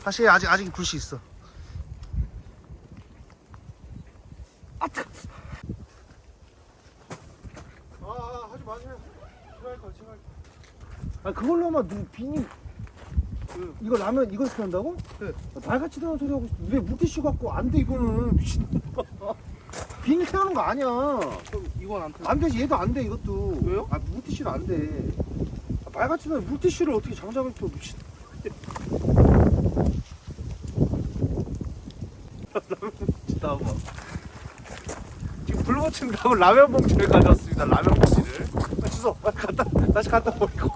다시 아직 굴씨 있어. 하지 마세요. 제발 거. 아 그걸로만 비닐 이거 라면 이거 이렇게 한다고? 네. 말같이 나는 소리 하고 있어. 왜 물티슈 갖고 안 돼 이거는 미친놈아. 비닐 태우는 거 아니야. 그럼 이건 안 돼. 안 되지 얘도 안 돼 이것도. 왜요? 아 물티슈는 안 돼. 말같이 나는 물티슈를 어떻게 장작을 또 미친. 라면 봉지 나와봐. 지금 불 붙인다고 라면 봉지를 가져왔습니다. 라면 봉지를. 주소 다시 갖다 버리고.